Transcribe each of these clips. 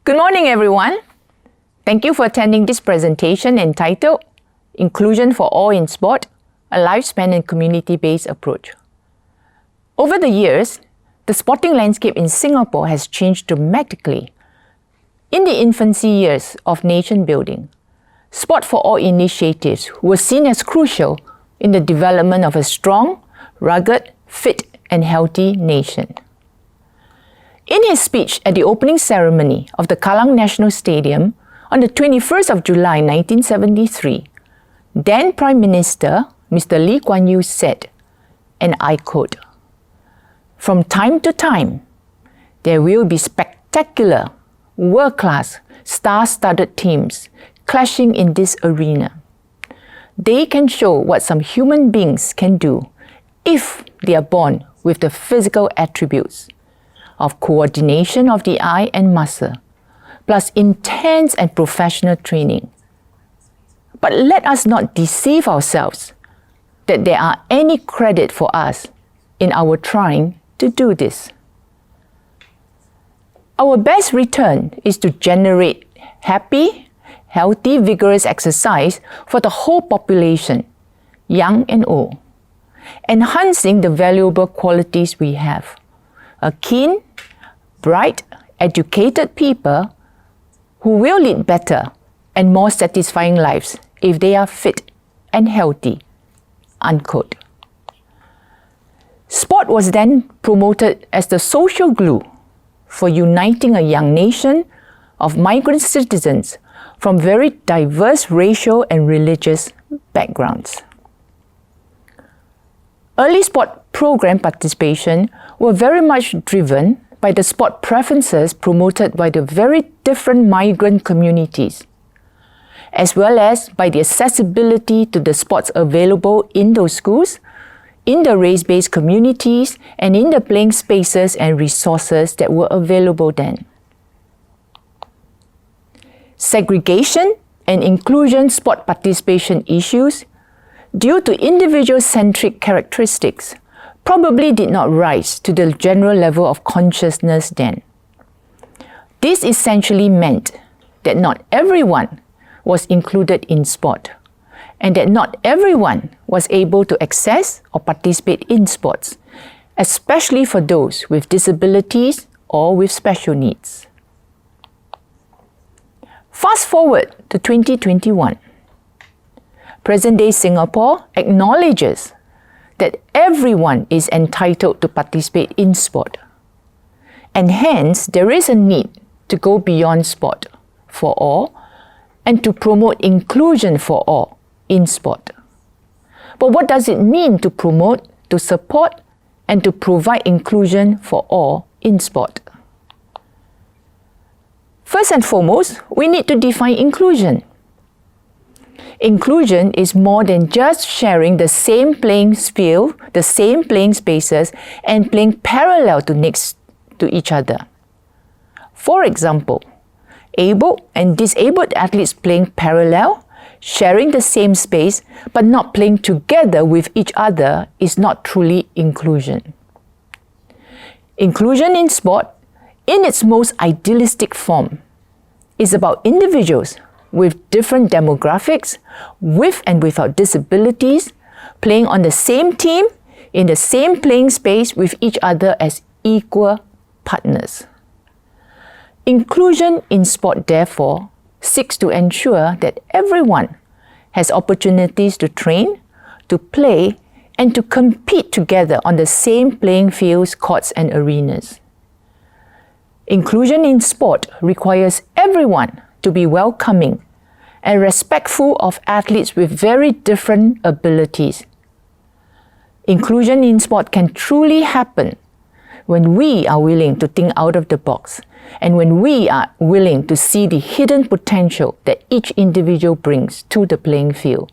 Good morning, everyone. Thank you for attending this presentation entitled Inclusion for All in Sport, a Lifespan and Community-Based Approach. Over the years, the sporting landscape in Singapore has changed dramatically. In the infancy years of nation building, Sport for All initiatives were seen as crucial in the development of a strong, rugged, fit and healthy nation. In his speech at the opening ceremony of the Kallang National Stadium on the 21st of July 1973, then Prime Minister Mr. Lee Kuan Yew said, and I quote, "From time to time, there will be spectacular, world-class, star-studded teams clashing in this arena. They can show what some human beings can do if they are born with the physical attributes of coordination of the eye and muscle, plus intense and professional training. But let us not deceive ourselves that there are any credit for us in our trying to do this. Our best return is to generate happy, healthy, vigorous exercise for the whole population, young and old, enhancing the valuable qualities we have. A keen, bright, educated people who will lead better and more satisfying lives if they are fit and healthy." Unquote. Sport was then promoted as the social glue for uniting a young nation of migrant citizens from very diverse racial and religious backgrounds. Early sport program participation were very much driven by the sport preferences promoted by the very different migrant communities, as well as by the accessibility to the sports available in those schools, in the race-based communities, and in the playing spaces and resources that were available then. Segregation and inclusion sport participation issues, due to individual-centric characteristics, probably did not rise to the general level of consciousness then. This essentially meant that not everyone was included in sport, and that not everyone was able to access or participate in sports, especially for those with disabilities or with special needs. Fast forward to 2021. Present-day Singapore acknowledges that everyone is entitled to participate in sport, and hence there is a need to go beyond sport for all and to promote inclusion for all in sport. But what does it mean to promote, to support, and to provide inclusion for all in sport? First and foremost, we need to define inclusion. Inclusion is more than just sharing the same playing field, the same playing spaces, and playing parallel next to each other. For example, able and disabled athletes playing parallel, sharing the same space, but not playing together with each other is not truly inclusion. Inclusion in sport, in its most idealistic form, is about individuals with different demographics, with and without disabilities, playing on the same team, in the same playing space with each other as equal partners. Inclusion in sport, therefore, seeks to ensure that everyone has opportunities to train, to play, and to compete together on the same playing fields, courts, and arenas. Inclusion in sport requires everyone to be welcoming and respectful of athletes with very different abilities. Inclusion in sport can truly happen when we are willing to think out of the box and when we are willing to see the hidden potential that each individual brings to the playing field.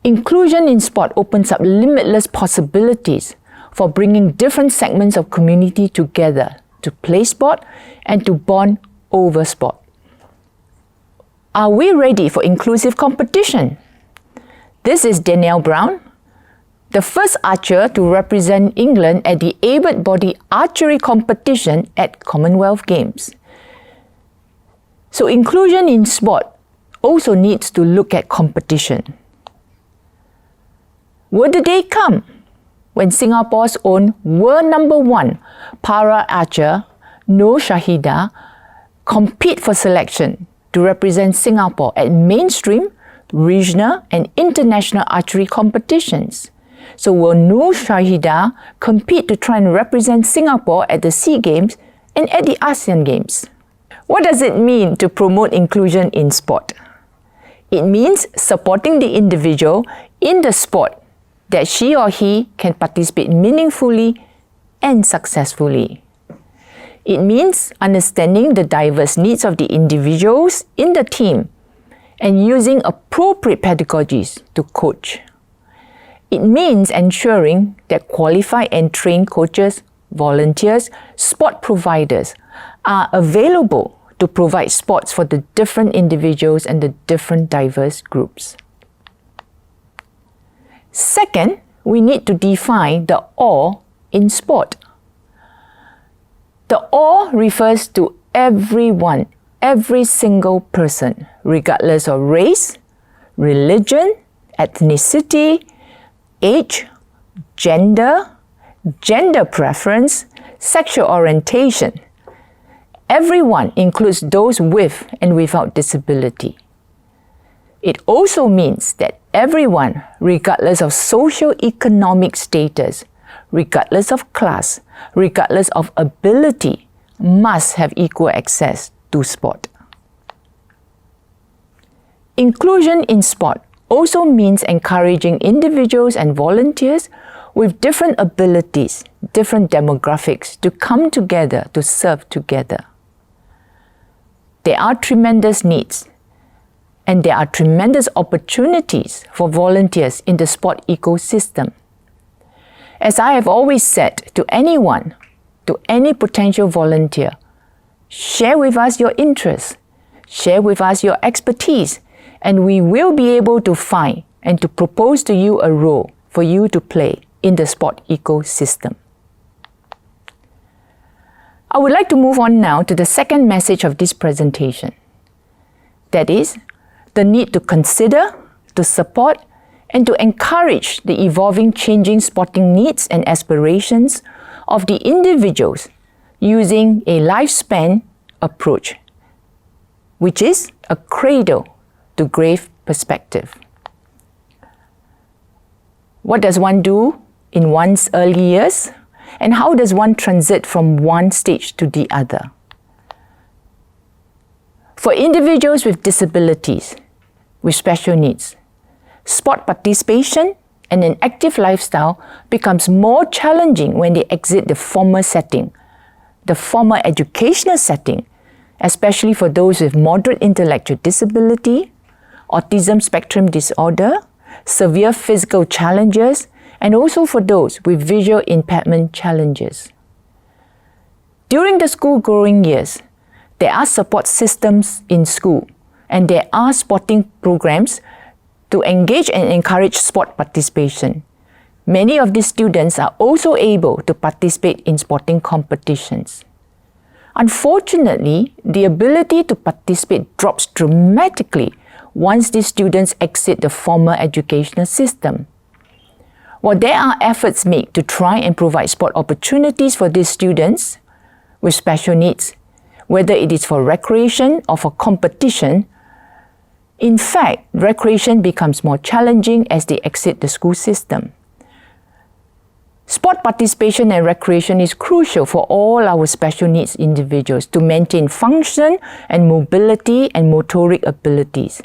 Inclusion in sport opens up limitless possibilities for bringing different segments of community together to play sport and to bond over sport. Are we ready for inclusive competition? This is Danielle Brown, the first archer to represent England at the able-bodied archery competition at Commonwealth Games. So inclusion in sport also needs to look at competition. Will the day come when Singapore's own world number 1 para archer, Nur Shahida, compete for selection to represent Singapore at mainstream, regional and international archery competitions? So will Nur Shahida compete to try and represent Singapore at the SEA Games and at the ASEAN Games? What does it mean to promote inclusion in sport? It means supporting the individual in the sport that she or he can participate meaningfully and successfully. It means understanding the diverse needs of the individuals in the team and using appropriate pedagogies to coach. It means ensuring that qualified and trained coaches, volunteers, sport providers are available to provide sports for the different individuals and the different diverse groups. Second, we need to define the all in sport. The all refers to everyone, every single person, regardless of race, religion, ethnicity, age, gender preference, sexual orientation. Everyone includes those with and without disability. It also means that everyone, regardless of socio-economic status, regardless of class, regardless of ability, must have equal access to sport. Inclusion in sport also means encouraging individuals and volunteers with different abilities, different demographics to come together to serve together. There are tremendous needs and there are tremendous opportunities for volunteers in the sport ecosystem. As I have always said to anyone, to any potential volunteer, share with us your interests, share with us your expertise, and we will be able to find and to propose to you a role for you to play in the sport ecosystem. I would like to move on now to the second message of this presentation. That is, the need to consider, to support, and to encourage the evolving, changing sporting needs and aspirations of the individuals using a lifespan approach, which is a cradle-to-grave perspective. What does one do in one's early years, and how does one transit from one stage to the other? For individuals with disabilities, with special needs, sport participation and an active lifestyle becomes more challenging when they exit the formal setting, the formal educational setting, especially for those with moderate intellectual disability, autism spectrum disorder, severe physical challenges, and also for those with visual impairment challenges. During the school-growing years, there are support systems in school, and there are sporting programs to engage and encourage sport participation. Many of these students are also able to participate in sporting competitions. Unfortunately, the ability to participate drops dramatically once these students exit the formal educational system. While there are efforts made to try and provide sport opportunities for these students with special needs, whether it is for recreation or for competition, in fact, recreation becomes more challenging as they exit the school system. Sport participation and recreation is crucial for all our special needs individuals to maintain function and mobility and motoric abilities.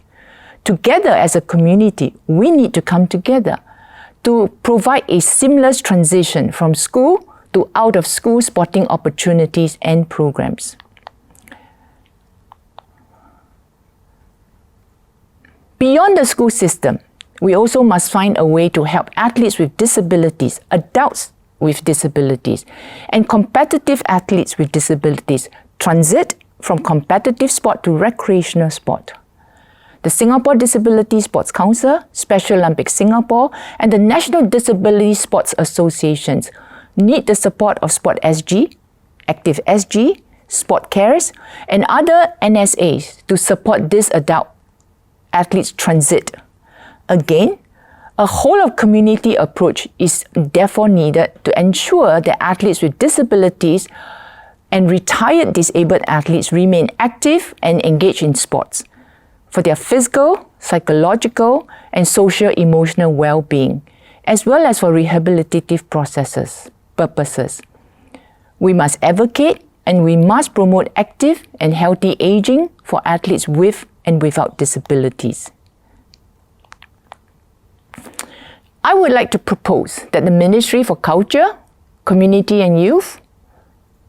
Together as a community, we need to come together to provide a seamless transition from school to out-of-school sporting opportunities and programs. Beyond the school system, we also must find a way to help athletes with disabilities, adults with disabilities, and competitive athletes with disabilities transit from competitive sport to recreational sport. The Singapore Disability Sports Council, Special Olympics Singapore, and the National Disability Sports Associations need the support of Sport SG, Active SG, sport cares, and other NSAs to support this adult athletes' transit. Again, a whole of community approach is therefore needed to ensure that athletes with disabilities and retired disabled athletes remain active and engaged in sports for their physical, psychological, and social-emotional well-being, as well as for rehabilitative purposes. We must advocate and we must promote active and healthy aging for athletes with and without disabilities. I would like to propose that the Ministry for Culture, Community and Youth,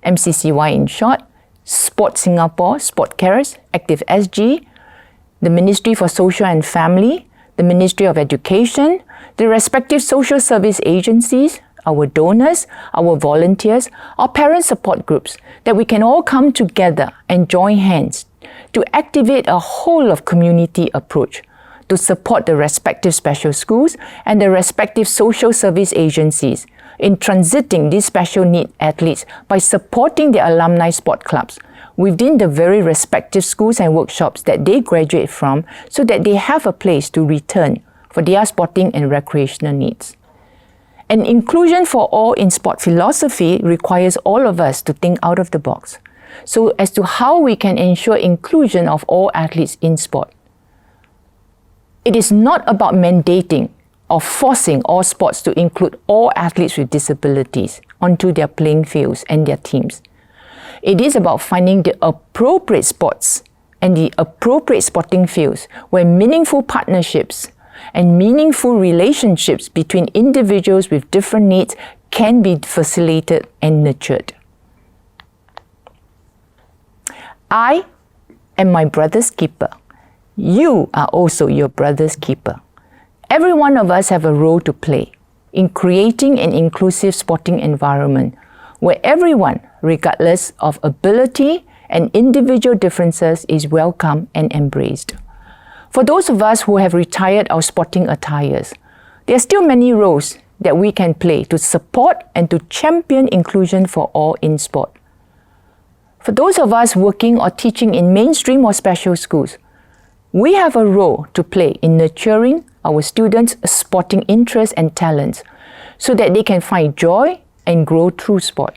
MCCY in short, Sport Singapore, Sport Cares, Active SG, the Ministry for Social and Family, the Ministry of Education, the respective social service agencies, our donors, our volunteers, our parent support groups, that we can all come together and join hands to activate a whole of community approach to support the respective special schools and the respective social service agencies in transiting these special need athletes by supporting their alumni sport clubs within the very respective schools and workshops that they graduate from, so that they have a place to return for their sporting and recreational needs. An inclusion for all in sport philosophy requires all of us to think out of the box, so as to how we can ensure inclusion of all athletes in sport. It is not about mandating or forcing all sports to include all athletes with disabilities onto their playing fields and their teams. It is about finding the appropriate sports and the appropriate sporting fields where meaningful partnerships and meaningful relationships between individuals with different needs can be facilitated and nurtured. I am my brother's keeper. You are also your brother's keeper. Every one of us have a role to play in creating an inclusive sporting environment where everyone, regardless of ability and individual differences, is welcome and embraced. For those of us who have retired our sporting attires, there are still many roles that we can play to support and to champion inclusion for all in sport. For those of us working or teaching in mainstream or special schools, we have a role to play in nurturing our students' sporting interests and talents so that they can find joy and grow through sport.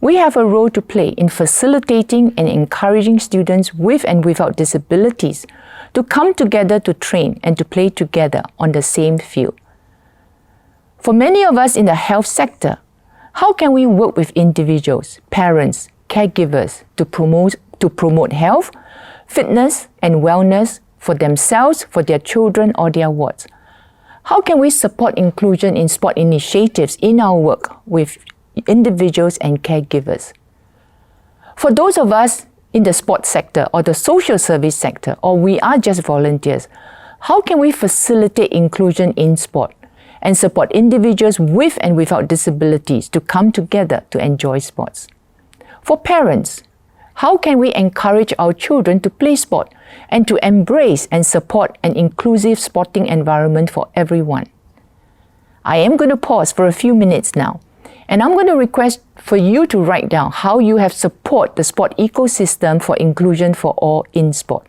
We have a role to play in facilitating and encouraging students with and without disabilities to come together to train and to play together on the same field. For many of us in the health sector, how can we work with individuals, parents, caregivers to promote health, fitness and wellness for themselves, for their children or their wards? How can we support inclusion in sport initiatives in our work with individuals and caregivers? For those of us in the sports sector or the social service sector, or we are just volunteers, how can we facilitate inclusion in sport and support individuals with and without disabilities to come together to enjoy sports? For parents, how can we encourage our children to play sport and to embrace and support an inclusive sporting environment for everyone? I am going to pause for a few minutes now, and I'm going to request for you to write down how you have supported the sport ecosystem for inclusion for all in sport.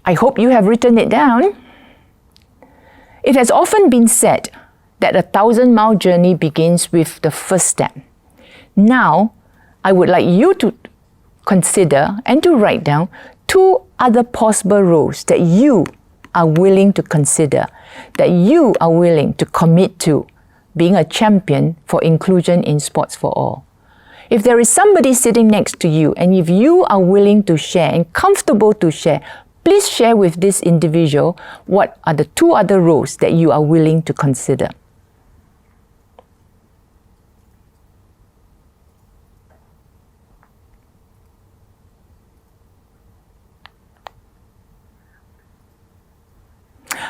I hope you have written it down. It has often been said that a 1,000-mile journey begins with the first step. Now, I would like you to consider and to write down 2 other possible roles that you are willing to consider, that you are willing to commit to being a champion for inclusion in sports for all. If there is somebody sitting next to you, and if you are willing to share and comfortable to share, please share with this individual what are the 2 other roles that you are willing to consider.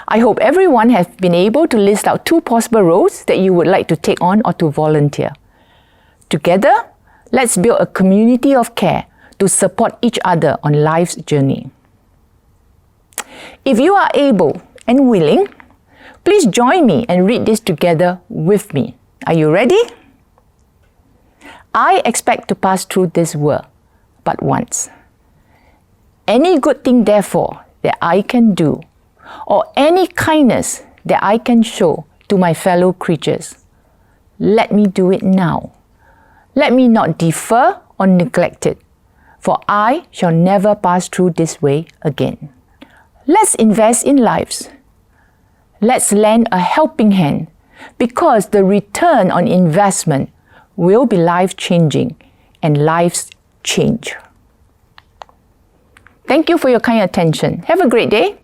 I hope everyone has been able to list out 2 possible roles that you would like to take on or to volunteer. Together, let's build a community of care to support each other on life's journey. If you are able and willing, please join me and read this together with me. Are you ready? I expect to pass through this world but once. Any good thing, therefore, that I can do, or any kindness that I can show to my fellow creatures, let me do it now. Let me not defer or neglect it, for I shall never pass through this way again. Let's invest in lives. Let's lend a helping hand, because the return on investment will be life-changing, and lives change. Thank you for your kind attention. Have a great day.